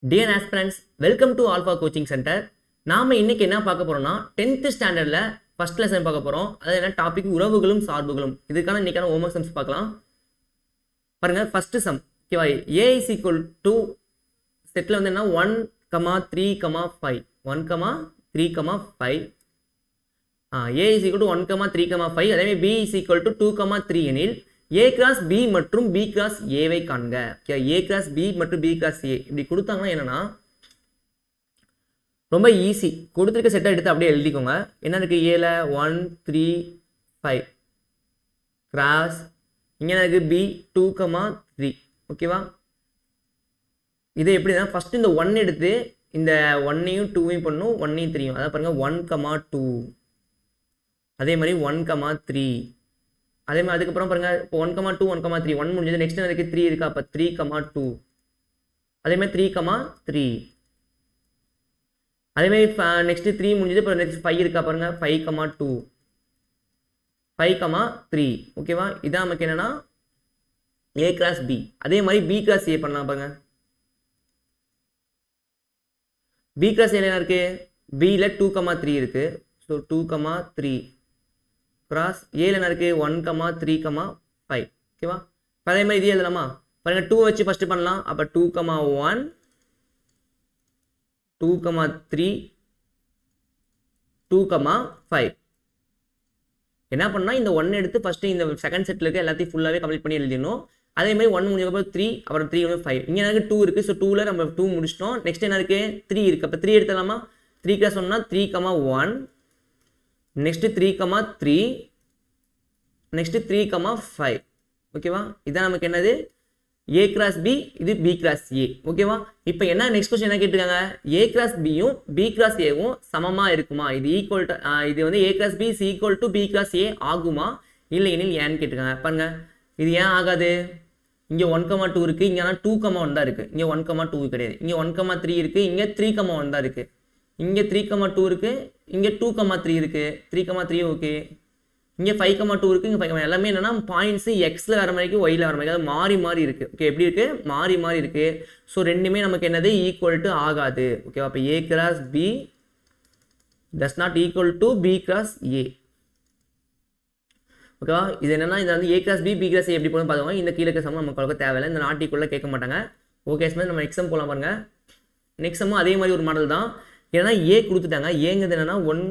Dear aspirants, welcome to Alpha Coaching Center. நாம இன்னைக்கு என்ன பார்க்க போறோம்னா 10th ஸ்டாண்டர்ட்ல ஃபர்ஸ்ட் லெசன் பார்க்க போறோம். அது என்ன டாபிக் உறவுகளும் சார்புகளும். இதுக்கான இன்னைக்கான ஹோம்வொர்க் சம்ஸ் பார்க்கலாம். பாருங்க ஃபர்ஸ்ட் சம். ஓகேவா? a is equal to செட்ல வந்து என்ன 1, 3, 5. 1, 3, 5. a is equal to 1, 3, 5. அதே மாதிரி b is equal to 2, 3 எனில் a cross b மற்றும் b cross a வை காண்க. a cross b மற்றும் b cross a இப்படி கொடுத்தாங்கன்னா என்னன்னா ரொம்ப ஈஸி. கொடுத்துருக்க செட்டை எடுத்து அப்படியே எழுதிக்கோங்க. என்ன இருக்கு? ஏல 1, 3, 5 கிராஸ் இங்கே இருக்கு b 2, 3. ஓகேவா? இது எப்படின்னா ஃபர்ஸ்ட் இந்த 1 எடுத்து இந்த 1ஐயும் 2ஐயும் பண்ணும், 1ஐயும் 3யும். அதாவது பாருங்க 1, 2. அதே மாதிரி 1, 3. அதே மாதிரி அதுக்கப்புறம் பாருங்க இப்போ 1, 2, 1, 3. 1 முடிஞ்சது. நெக்ஸ்ட் எனக்கு 3 இருக்கா? அப்போ 3, 2. அதே மாதிரி 3, 3. அதே மாதிரி நெக்ஸ்ட் 3 முடிஞ்சது. இப்போ நெக்ஸ்ட் 5 இருக்கா? பாருங்க 5, 2. 5, 3. ஓகேவா? இதான் நமக்கு என்னன்னா a கிராஸ் b. அதே மாதிரி b கிராஸ் a பண்ணலாம். பாருங்க b கிராஸ் a என்ன இருக்கு? b ல 2, 3 இருக்கு. ஸோ 2, 3 கிராஸ் ஏல என்ன இருக்கு? 1, 3, 5. ஓகேவா? அதே மாதிரி இது எழுதலாமா? பாருங்க 2 வச்சு ஃபர்ஸ்ட் பண்ணலாம். அப்போ 2, 1, 2, 3, 2, 5. என்ன பண்ணா இந்த 1 எடுத்து ஃபர்ஸ்ட் இந்த செகண்ட் செட்ல இருக்க எல்லாத்தையும் ஃபுல்லாவே கம்ப்ளீட் பண்ணி எழுதிடணும். அதே மாதிரி 1 முடிஞ்சதுக்கப்புறம் 3, அப்புறம் 3, 5. இங்கே எனக்கு 2 இருக்கு. ஸோ 2ல நம்ம 2 முடிச்சிட்டோம். நெக்ஸ்ட் என்ன இருக்கு? 3 இருக்கு. அப்போ 3 எடுத்துடலாமா? 3 கிராஸ் ஒன்னா 3, 1. நெக்ஸ்ட் 3, 3. நெக்ஸ்ட் 3, 5. ஓகேவா? இதான் நமக்கு என்னது? a கிராஸ் b, இது b கிராஸ் a. ஓகேவா? இப்போ என்ன நெக்ஸ்ட் क्वेश्चन என்ன கேட்டிருக்காங்க? a கிராஸ் b யும் b கிராஸ் a வும் சமமா இருக்குமா? இது ஈக்குவல் டு இது வந்து a cross b is equal to b cross a ஆகுமா? இல்லை எனில் ஏன்னு கேட்டிருக்காங்க. பாருங்க இது ஏன் ஆகாது? இங்க 1, 2 இருக்கு. இங்க 2, 1 தான் இருக்கு. இங்க 1, 2 கிடையாது. இங்க 1, 3 இருக்கு. இங்க 3, 1 தான் இருக்கு. இங்க 3, 2 இருக்கு. இங்க 2, 3 இருக்கு. 3, 3 ஓகே. இங்க 5, 2 இருக்கு. இங்க 5, எல்லாமே என்னன்னா பாயிண்ட்ஸ் எக்ஸ்ல வர மாதிரி ஒய்ல வர மாதிரி, அதாவது மாறி மாறி இருக்கு. ஓகே, எப்படி இருக்கு? மாறி மாறி இருக்கு. ஸோ ரெண்டுமே நமக்கு என்னது? ஈக்குவல் டு ஆகாது. ஓகேவா? அப்போ a cross b does not equal to b cross a. ஓகேவா? இது என்னன்னா இது வந்து a cross b, b cross a எப்படி போகணும் பார்த்துக்கோங்க. இந்த கீழே சமம் நமக்கு தேவையில்லை. இந்த நாட் ஈக்குவலாக கேட்க மாட்டாங்க. ஓகே, நம்ம எக்ஸாம் போகலாம். பாருங்க நெக்ஸ்ட் சம்மும் அதே மாதிரி ஒரு மாடல் தான். ஏன்னா a கொடுத்துட்டாங்க. ஏங்கிறது என்னன்னா 1,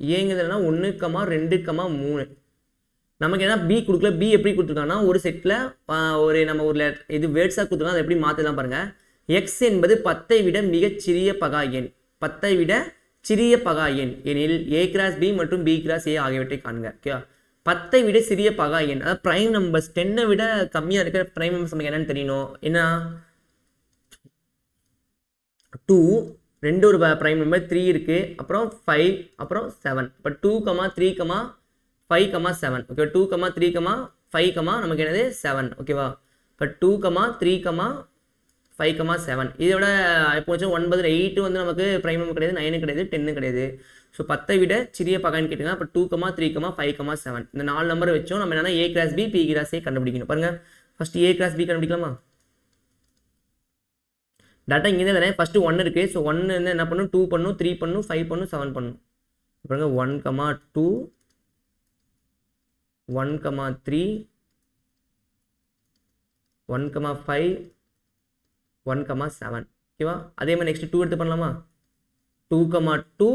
2, 3. நமக்கு என்ன b கொடுக்கல. b எப்படி கொடுத்துருக்காங்கன்னா ஒரு செட்டில் ஒரு நம்ம ஒரு இது வேர்ட்ஸாக கொடுத்துருக்கோம். அதை எப்படி மாற்றலாம் பாருங்க. x என்பது 10ஐ விட மிகச் சிறிய பகா எண். 10ஐ விட சிறிய பகா எண் எனில் a கிராஸ் b மற்றும் b கிராஸ் a ஆகியவற்றை காண்க. ஓகேவா? 10ஐ விட சிறிய பகா எண், அதாவது பிரைம் நம்பர்ஸ் 10ஐ விட கம்மியாக இருக்கிற பிரைம் நம்பர்ஸ் நமக்கு என்னன்னு தெரியணும். என்ன? 2, ரெண்டு ஒரு பிரைம் நம்பர் 3 இருக்கு. அப்புறம் 5, அப்புறம் 7. இப்போ 2, 3, 5, 7. ஓகே, 2, 3, 5, நமக்கு என்னது? 7. ஓகேவா? இப்போ 2, 3, 5, 7. இதை விட இப்போ 9, 8 வந்து நமக்கு பிரைம் நம்பர் கிடையாது, 9 கிடையாது, 10 கிடையாது. ஸோ 10ஐ விட சிறிய பகான்னு கேட்டுங்க. அப்போ 2, 3, 5, 7. இந்த 4 நம்பரை வச்சோம் நம்ம என்னன்னா a cross b, b cross a கண்டுபிடிக்கணும். பாருங்க ஃபர்ஸ்ட் a கிராஸ் b கண்டுபிடிக்கலாமா? டேட்டா இங்கே தானே ஃபர்ஸ்ட் 1 இருக்கு. ஸோ 1 வந்து என்ன பண்ணும்? 2 பண்ணும், 3 பண்ணும், 5 பண்ணும், 7 பண்ணும். பாருங்க 1, 2, 1, 3, 1, 5, 1, 7. ஓகேவா? அதே மாதிரி நெக்ஸ்ட் 2 எடுத்து பண்ணலாமா? 2, 2,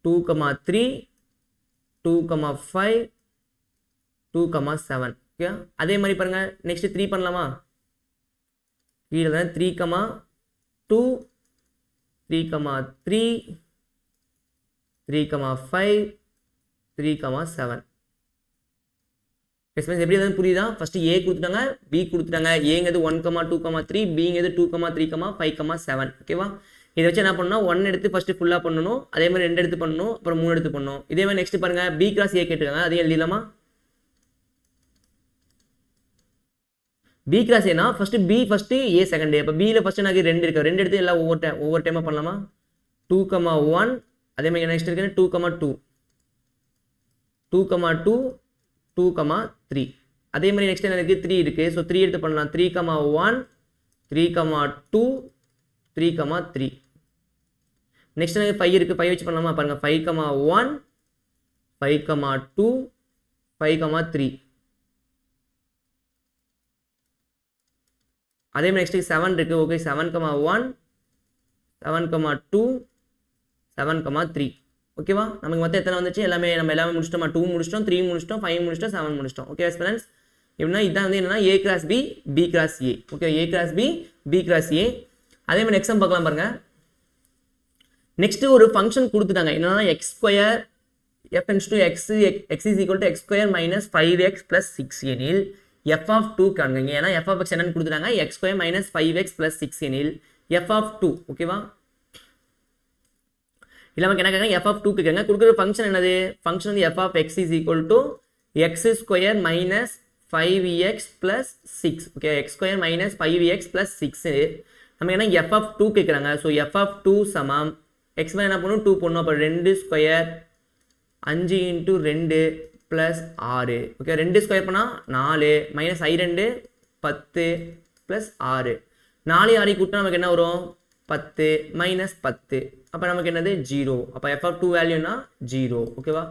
2, 3, 2, 5, 2, 7. ஓகே, அதே மாதிரி பாருங்க நெக்ஸ்ட் 3 பண்ணலாமா? கீழே தான் 3, 2, 3, 3, 3, 5, 3, 7. எக்ஸ்பென்ஸ் எப்படி எதாவது புரியுதா? ஃபர்ஸ்ட் a கொடுத்துட்டாங்க, b கொடுத்துட்டாங்க. ஏங்கிறது 1, 2, 3, bங்கிறது 2, 3, 5, 7. ஓகேவா? இதை வச்சு என்ன பண்ணணும்? 1 எடுத்து ஃபர்ஸ்ட் ஃபுல்லாக பண்ணணும். அதே மாதிரி 2 எடுத்து பண்ணணும். அப்புறம் 3 எடுத்து பண்ணணும். இதே மாதிரி நெக்ஸ்ட் பாருங்க b கிராஸ் a கேட்டுருக்காங்க. அதையும் எழுதிடலாமா? b கிராஸ் ஏனா first b first a second. அப்போ b ல ஃபர்ஸ்ட் எனக்கு 2 இருக்கு. 2 எடுத்து எல்லாம் ஒவ்வொரு டைமா பண்ணலாமா? 2, 1. அதே மாதிரி நெக்ஸ்ட் இருக்கு 2, 2, 2, 2, 2, 3. அதே மாதிரி நெக்ஸ்ட் எனக்கு 3 இருக்கு. ஸோ 3 எடுத்து பண்ணலாம். 3, 1, 3,2 3,3 நெக்ஸ்ட் எனக்கு 5 இருக்குது 5 வச்சு பண்ணலாமா பாருங்கள் 5,1 5,2 5,3 அதே மாதிரி நெக்ஸ்ட் 7 இருக்குது ஓகே 7,1 7,2 7,3 ஓகேவா நமக்கு மொத்தம் எத்தனை வந்துச்சு எல்லாமே முடிச்சிட்டோமா 2 முடிச்சிட்டோம் 3 முடிச்சிட்டோம் 5 முடிச்சிட்டோம் 7 முடிச்சிட்டோம் ஓகே ஃப்ரெண்ட்ஸ் எப்படின்னா இதான் வந்து என்னன்னா A cross B B cross A okay A cross B B cross A அதே மாதிரி நெக்ஸ்ட் பார்க்கலாம் பாருங்க நெக்ஸ்ட் ஒரு ஃபங்க்ஷன் கொடுத்துட்டாங்க என்னன்னா x2 f tends to x is equal to x square minus 5x plus 6 எனில் f of 2 காண்க ஏன்னா f of x என்னன்னு கொடுத்துட்டாங்க x square minus 5x plus 6 எனில் f of 2 ஓகேவா இல்ல நமக்கு என்ன கேக்குறாங்க f of 2 கேக்குறாங்க கொடுக்கிற ஃபங்க்ஷன் என்னது ஃபங்க்ஷன் வந்து f of x is equal to x square minus 5x plus 6 okay x square minus 5x plus 6 நமக்கு என்ன f of 2 கேக்குறாங்க சோ f of 2 சமம் x என்ன பண்ணும் 2 போடணும் அப்ப 2 square 5 into 2 plus 6 okay 2 square பண்ணா 4 minus i2 10 plus 6 4 6 கூட்டினா நமக்கு என்ன வரும் 10 minus 10 அப்ப நமக்கு என்னது 0 அப்ப f of 2 வேல்யூனா 0 ஓகேவா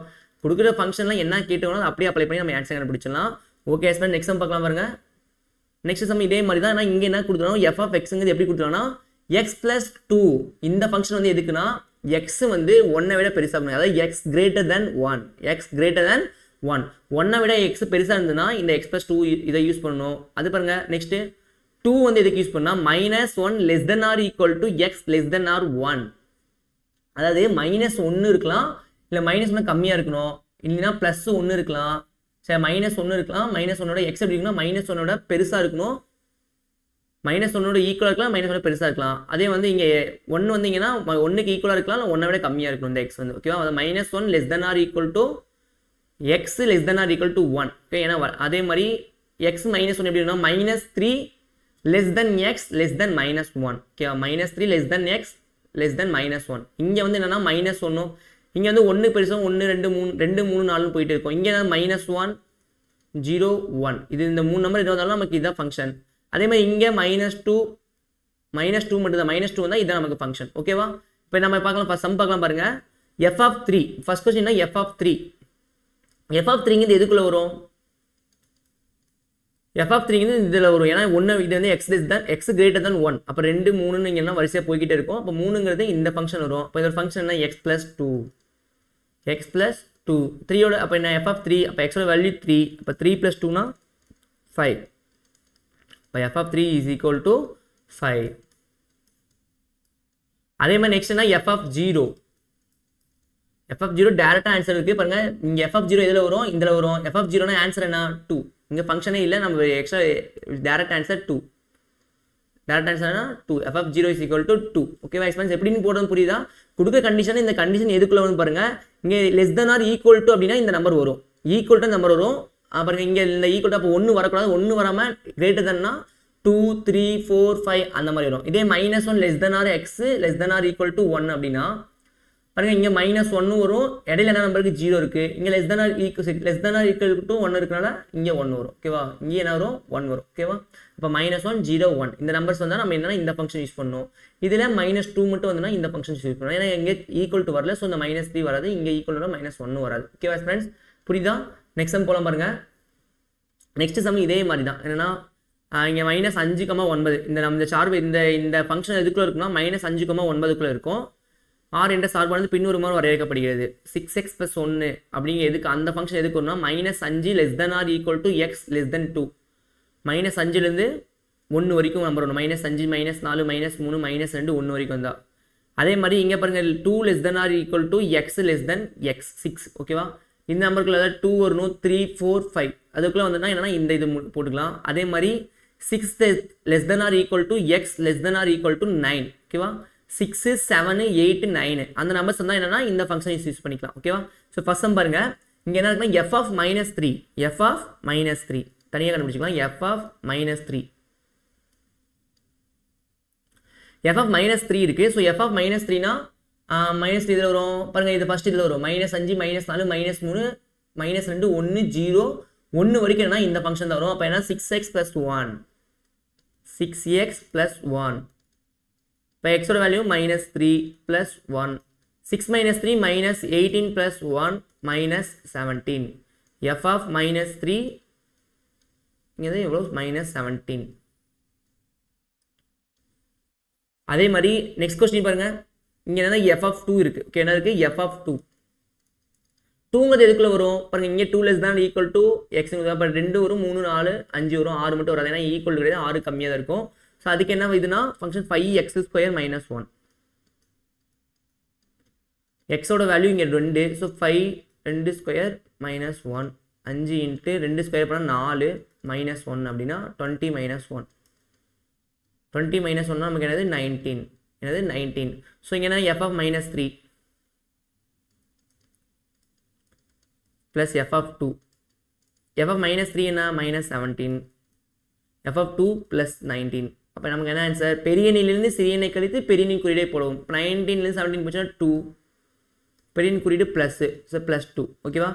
கொடுக்கிற ஃபங்க்ஷன்ல என்ன கேட்டோம்னா அப்படியே அப்ளை பண்ணி நம்ம ஆன்சர் கண்டுபிடிச்சலாம் ஓகே ஸ்டூடண்ட் நெக்ஸ்ட் சம் பார்க்கலாம் பாருங்க நெக்ஸ்ட் சம் இதே மாதிரி தான் நான் இங்க என்ன கொடுத்துறோம் f of x ங்கிறது எப்படி கொடுத்துறோம்னா x plus 2 இந்த ஃபங்க்ஷன் வந்து எதுக்குனா x வந்து 1 விட பெருசா இருக்கணும் அதாவது x greater than 1 x greater than 1 1 விட x பெருசா இருந்தனா இந்த x plus 2 இதை யூஸ் பண்ணனும் அது பாருங்க நெக்ஸ்ட் 2 வந்து எதுக்கு யூஸ் பண்ணா -1 less than or equal to x less than or 1 அதாவது -1 இருக்கலாம் இல்ல -1 கம்மியா இருக்கணும் இல்லனா +1 இருக்கலாம் சரி -1 இருக்கலாம் -1 ஓட x எப்படி இருக்குனா -1 ஓட பெருசா இருக்கணும் -1 ஓட ஈக்குவலா இருக்கலாம் -1 ஓட பெருசா இருக்கலாம் அதே வந்து இங்க 1 வந்தீங்கன்னா 1 க்கு ஈக்குவலா இருக்கலாம் இல்ல 1 விட கம்மியா இருக்கணும் இந்த x வந்து ஓகேவா அது -1 less than or equal to x less than or equal to 1 okay ஏனா அதே மாதிரி x -1 எப்படி இருக்குனா -3 less than x less than -1 ஓகேவா -3 less than x less than -1 இங்க வந்து என்னன்னா -1 இங்க வந்து 1 பெருசா 1 2 3 2 3 4 னு போயிட்டே இருக்கும் இங்க என்ன -1 0 1 இது இந்த மூணு நம்பர் எது வந்தாலும் நமக்கு இதான் ஃபங்க்ஷன் அதே மாதிரி இங்க -2 மட்டும் தான் -2 வந்தா இதான் நமக்கு ஃபங்க்ஷன் ஓகேவா இப்போ நம்ம பார்க்கலாம் சம் பார்க்கலாம் பாருங்க f of 3 ஃபர்ஸ்ட் क्वेश्चन என்ன f of 3 ங்கிறது எதுக்குள்ள வரும் f of 3 ங்கிறது இதுல வரும் ஏனா 1 இது வந்து x greater than 1 அப்ப 2 3 ன்னு இங்கலாம் வரிசையா போயிட்டே இருக்கும் அப்ப 3 ங்கிறது இந்த ஃபங்க்ஷன் வரும் அப்ப இதோட ஃபங்க்ஷன் என்ன x plus 2 3 ஓட அப்ப என்ன f of 3 அப்ப x ஓட வேல்யூ 3 அப்ப 3 plus 2 னா 5 அப்ப f of 3 is equal to 5 அதே மாதிரி நெக்ஸ்ட் என்ன f of 0 டைரக்டா ஆன்சர் இருக்கு பாருங்க இங்க f of 0 எதுல வரும் இதுல வரும் f of 0 னா ஆன்சர் என்ன 2 இங்க ஃபங்க்ஷனே இல்ல நம்ம எக்ஸ்ட்ரா டைரக்ட் ஆன்சர் 2 டைரக்ட் ஆன்சர்னா 2 f of 0 is equal to 2 ஓகேவா எக்ஸ்பென்ஸ் எப்படின்னு போடுறது புரியுதா கொடுக்க கண்டிஷன் இந்த கண்டிஷன் எதுக்குள்ள வரும்னு பாருங்க இங்க less than or equal to அப்படினா இந்த நம்பர் வரும் ஈக்குவல் டு நம்பர் வரும் பாருங்க இங்க இந்த ஈக்குவல் டு அப்ப 1 வரக்கூடாது 1 வராம greater thanனா 2 3 4 5 அந்த மாதிரி வரும் இதே -1 less than or x less than or equal to 1 அப்படினா பாருங்க இங்க -1 வரும் இடையில என்ன நம்பருக்கு 0 இருக்கு இங்க less than or equal to 1 இருக்கனால இங்க 1 வரும் ஓகேவா இங்க என்ன வரும் 1 வரும் ஓகேவா அப்ப -1 0 1 இந்த நம்பர்ஸ் வந்தா நம்ம என்னன்னா இந்த ஃபங்க்ஷன் யூஸ் பண்ணனும் இதுல -2 மட்டும் வந்தனா இந்த ஃபங்க்ஷன் யூஸ் பண்ணனும் ஏனா இங்க ஈக்குவல் டு வரல சோ இந்த -3 வராது இங்க ஈக்குவல் டு -1 வராது ஓகேவா फ्रेंड्स புரியுதா நெக்ஸ்ட் சம் போலாம் பாருங்க நெக்ஸ்ட் சம் இதே மாதிரி தான் என்னன்னா இங்க -5,9 இந்த நம்ம சார்பு இந்த ஃபங்க்ஷன் எதுக்குள்ள இருக்குன்னா -5,9 க்குள்ள இருக்கும் r என்ற சார்பானது பின்வருமாறு வரையறுக்கப்படுகிறது 6x + 1 அப்படிங்க எதுக்கு அந்த ஃபங்க்ஷன் எதுக்கு வரும்னா -5 less than or equal to x less than 2 -5 ல இருந்து 1 வரைக்கும் நம்பர் வரும் -5 -4 -3 -2 1 வரைக்கும் வந்தா அதே மாதிரி இங்க பாருங்க 2 less than or equal to x less than x 6 ஓகேவா இந்த நம்பருக்குள்ள 2 வரணும் 3 4 5 அதுக்குள்ள வந்தனா என்னன்னா இந்த இது போட்டுக்கலாம் அதே மாதிரி 6 less than or equal to x less than or equal to 9 ஓகேவா 6 7 8 9 அந்த நம்பர்ஸ் வந்தா என்னன்னா இந்த ஃபங்க்ஷன் யூஸ் பண்ணிக்கலாம் ஓகேவா சோ ஃபர்ஸ்ட் சம் பாருங்க இங்க என்ன இருக்குன்னா f of -3 தனியா கண்டுபிடிச்சுக்கலாம் f of -3 இருக்கு சோ f of -3 னா -3 இதுல வரும் பாருங்க இது ஃபர்ஸ்ட் இதுல வரும் -5 -4 -3 -2 1 0 1 வரைக்கும் என்ன இந்த ஃபங்க்ஷன் தான் வரும் அப்ப என்ன 6x + 1 6x plus 1. இப்போ x ஓட value minus 3 plus 1. 6 minus 3 minus 18 plus 1 minus 17. f of minus 3 இங்கே எவ்வளோ minus 17. அதே மாதிரி நெக்ஸ்ட் கொஸ்டின் பாருங்க. இங்கே என்ன f of 2 இருக்கு. ஓகே, என்ன இருக்கு? f of 2. 2ங்கிறது எதுக்குள்ள வரும் பாருங்க. இங்கே 2 less than equal to x. அப்போ 2 வரும், 3 4 5 வரும், 6 மட்டும் வராது. ஏன்னா ஈக்குவல் கிடையாது, 6 கம்மியாக தான் இருக்கும். ஸோ அதுக்கு என்ன இதுனா ஃபங்க்ஷன் 5x² minus 1. எக்ஸோட வேல்யூ இங்கே 2. So 5 2² minus 1. 5 இன்ட்டு 2² பண்ணால் 4 minus 1 அப்படின்னா 20 minus 1. 20 minus 1 நமக்கு என்னது 19. என்னது 19. ஸோ இங்கே என்ன f of minus 3 plus f of 2. f of minus 3 என்ன minus 17. f of 2 plus 19. அப்போ நமக்கு என்ன ஆன்சர்? பெரிய எண்ணிலிருந்து சிறிய எண்ணை கழித்து பெரிய எண்ணின் குறியீடை போடுவோம். 19லேருந்து 17 போச்சுன்னா 2, பெரிய எண் குறியீடு ப்ளஸ்ஸு, ஸோ +2. ஓகேவா?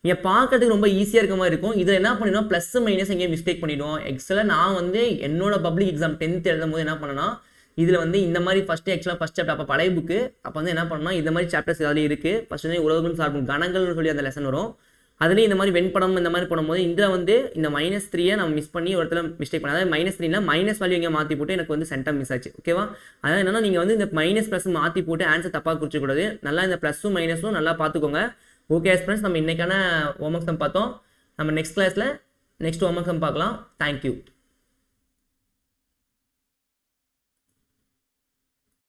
நீங்கள் பார்க்கறதுக்கு ரொம்ப ஈஸியாக இருக்க மாதிரி இருக்கும். இதில் என்ன பண்ணிடுவோம், ப்ளஸ் மைனஸ் எங்கேயும் மிஸ்டேக் பண்ணிவிடுவோம். எக்ஸில் நான் வந்து என்னோட பப்ளிக் எக்ஸாம் 10th எழுதும் போது என்ன பண்ணேன்னா, இதில் வந்து இந்த மாதிரி ஃபஸ்ட்டு ஆக்சுவலாக ஃபஸ்ட் சாப்டர் அப்போ பழைய புக்கு அப்போ வந்து என்ன பண்ணோம்னா இந்த மாதிரி சாப்டர்ஸ் அதில் இருக்குது. ஃபஸ்ட் வந்து உலகம் சார்பும் கணங்கள்னு சொல்லி அந்த லெசன் வரும். அதுலேயும் இந்த மாதிரி வெண்படம் இந்த மாதிரி போடும்போது இதில் வந்து இந்த -3 நம்ம மிஸ் பண்ணி ஒரு இடத்துல மிஸ்டேக் பண்ண, அதாவது -3னா மைனஸ் வேல்யூ எங்கே மாற்றி போட்டு எனக்கு வந்து சென்டம் மிஸ் ஆச்சு. ஓகேவா? அதாவது என்னன்னா நீங்கள் வந்து இந்த மைனஸ் ப்ளஸ் மாற்றி போட்டு ஆன்சர் தப்பாக குறிச்சிக்கூடாது. நல்லா இந்த ப்ளஸும் மைனஸும் நல்லா பார்த்துக்கோங்க. ஓகே ஃப்ரெண்ட்ஸ், நம்ம இன்றைக்கான ஹோம்ஒர்க் சம் பார்த்தோம். நம்ம நெக்ஸ்ட் கிளாஸில் நெக்ஸ்ட் ஹோம்ஒர்க் சம் பார்க்கலாம். தேங்க்யூ.